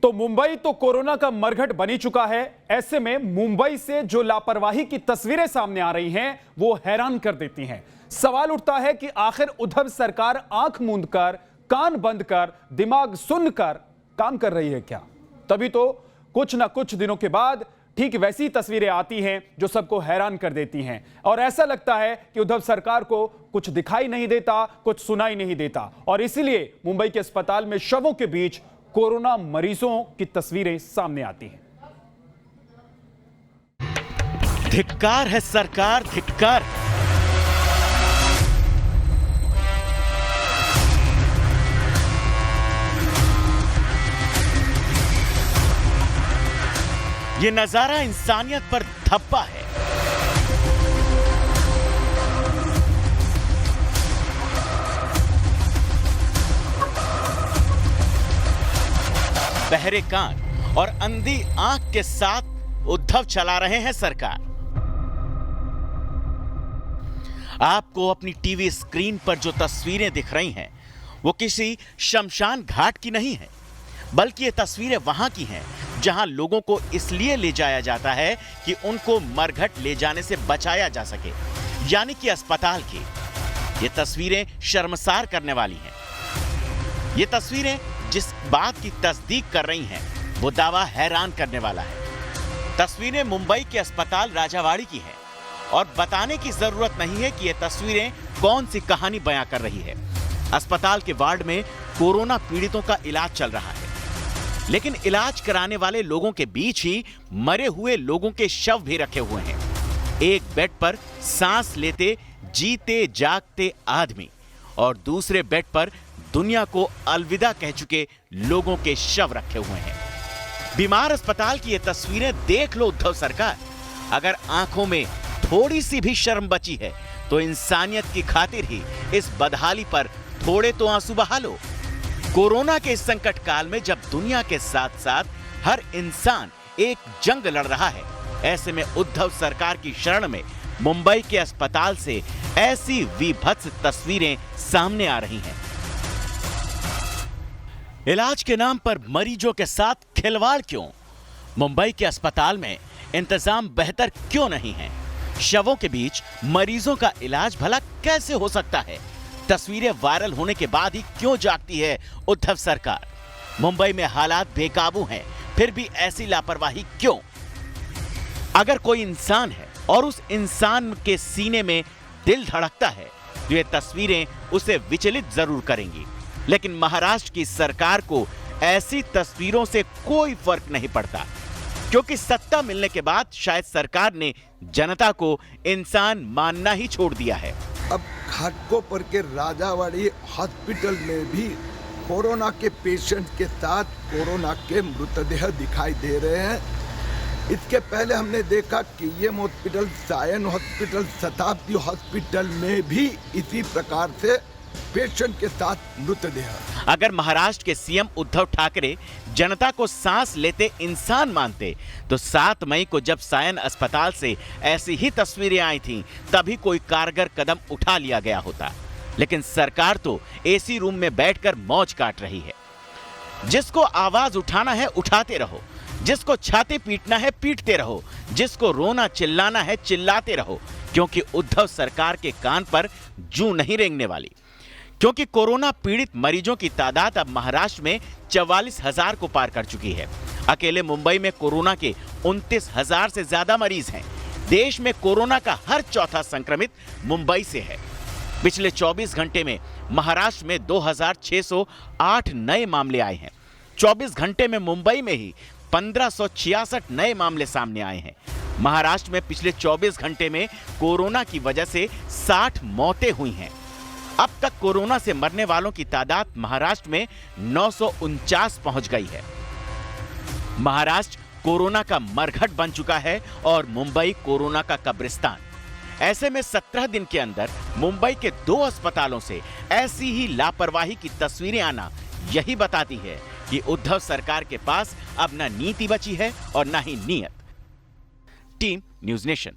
तो मुंबई तो कोरोना का मरघट बनी चुका है। ऐसे में मुंबई से जो लापरवाही की तस्वीरें सामने आ रही हैं वो हैरान कर देती हैं। सवाल उठता है कि आखिर उद्धव सरकार आंख मूंद कर, कान बंद कर, दिमाग सुनकर काम कर रही है क्या? तभी तो कुछ ना कुछ दिनों के बाद ठीक वैसी तस्वीरें आती हैं जो सबको हैरान कर देती हैं और ऐसा लगता है कि उद्धव सरकार को कुछ दिखाई नहीं देता, कुछ सुनाई नहीं देता और इसीलिए मुंबई के अस्पताल में शवों के बीच कोरोना मरीजों की तस्वीरें सामने आती हैं। धिक्कार है सरकार, धिक्कार। ये नजारा इंसानियत पर धब्बा है। बहरे कान और अंधी आंख के साथ उद्धव चला रहे हैं सरकार। आपको अपनी टीवी स्क्रीन पर जो तस्वीरें दिख रही हैं वो किसी शमशान घाट की नहीं है, बल्कि ये तस्वीरें वहां की हैं जहां लोगों को इसलिए ले जाया जाता है कि उनको मरघट ले जाने से बचाया जा सके, यानी कि अस्पताल की। ये तस्वीरें शर्मसार करने वाली हैं। ये तस्वीरें जिस बात की तस्दीक कर रही हैं वो दावा हैरान करने वाला है। तस्वीरें मुंबई के अस्पताल राजावाड़ी की हैं और बताने की जरूरत नहीं है कि ये तस्वीरें कौन सी कहानी बयां कर रही है। अस्पताल के वार्ड में कोरोना पीड़ितों का इलाज चल रहा है, लेकिन इलाज कराने वाले लोगों के बीच ही मरे हुए लोगों के शव भी रखे हुए हैं। एक बेड पर सांस लेते जीते जागते आदमी और दूसरे बेड पर दुनिया को अलविदा कह चुके लोगों के शव रखे हुए हैं। बीमार अस्पताल की ये तस्वीरें देख लो उद्धव सरकार। अगर आंखों में थोड़ी सी भी शर्म बची है तो इंसानियत की खातिर ही इस बदहाली पर थोड़े तो आंसू बहा लो। कोरोना के इस संकट काल में जब दुनिया के साथ साथ हर इंसान एक जंग लड़ रहा है, ऐसे में उद्धव सरकार की शरण में मुंबई के अस्पताल से ऐसी विभत्स तस्वीरें सामने आ रही हैं। इलाज के नाम पर मरीजों के साथ खिलवाड़ क्यों? मुंबई के अस्पताल में इंतजाम बेहतर क्यों नहीं है? शवों के बीच मरीजों का इलाज भला कैसे हो सकता है? तस्वीरें वायरल होने के बाद ही क्यों जागती है उद्धव सरकार? मुंबई में हालात बेकाबू हैं, फिर भी ऐसी लापरवाही क्यों? अगर कोई इंसान है और उस इंसान के सीने में दिल धड़कता है तो ये तस्वीरें उसे विचलित जरूर करेंगी, लेकिन महाराष्ट्र की सरकार को ऐसी तस्वीरों से कोई फर्क नहीं पड़ता, क्योंकि सत्ता मिलने के बाद शायद सरकार ने जनता को इंसान मानना ही छोड़ दिया है। अब घाटकोपर के राजावाड़ी हॉस्पिटल में भी कोरोना के पेशेंट के साथ कोरोना के मृतदेह दिखाई दे रहे हैं। इसके पहले हमने देखा कि ये हॉस्पिटल, सायन हॉस्पिटल, शताब्दी हॉस्पिटल में भी इसी प्रकार से पेशेंट के साथ मृतदेह। अगर महाराष्ट्र के सीएम उद्धव ठाकरे जनता को सांस लेते इंसान मानते तो 7 मई को जब सायन अस्पताल से ऐसी ही तस्वीरें आई थीं, तभी कोई कारगर कदम उठा लिया गया होता। लेकिन सरकार तो एसी रूम में बैठकर मौज काट रही है। जिसको आवाज उठाना है उठाते रहो, जिसको छाती पीटना है पीटते रहो, जिसको रोना चिल्लाना है चिल्लाते रहो, क्योंकि उद्धव सरकार के कान पर जूं नहीं रेंगने वाली। क्योंकि कोरोना पीड़ित मरीजों की तादाद अब महाराष्ट्र में 44,000 को पार कर चुकी है। अकेले मुंबई में कोरोना के 29,000 से ज्यादा मरीज हैं। देश में कोरोना का हर चौथा संक्रमित मुंबई से है। पिछले 24 घंटे में महाराष्ट्र में 2,608 नए मामले आए हैं। 24 घंटे में मुंबई में ही 1,566 नए मामले सामने आए हैं। महाराष्ट्र में पिछले 24 घंटे में कोरोना की वजह से 60 मौतें हुई हैं। अब तक कोरोना से मरने वालों की तादाद महाराष्ट्र में 949 पहुंच गई है। महाराष्ट्र कोरोना का मरघट बन चुका है और मुंबई कोरोना का कब्रिस्तान। ऐसे में 17 दिन के अंदर मुंबई के 2 अस्पतालों से ऐसी ही लापरवाही की तस्वीरें आना यही बताती है कि उद्धव सरकार के पास अब न नीति बची है और न ही नीयत। Team news nation.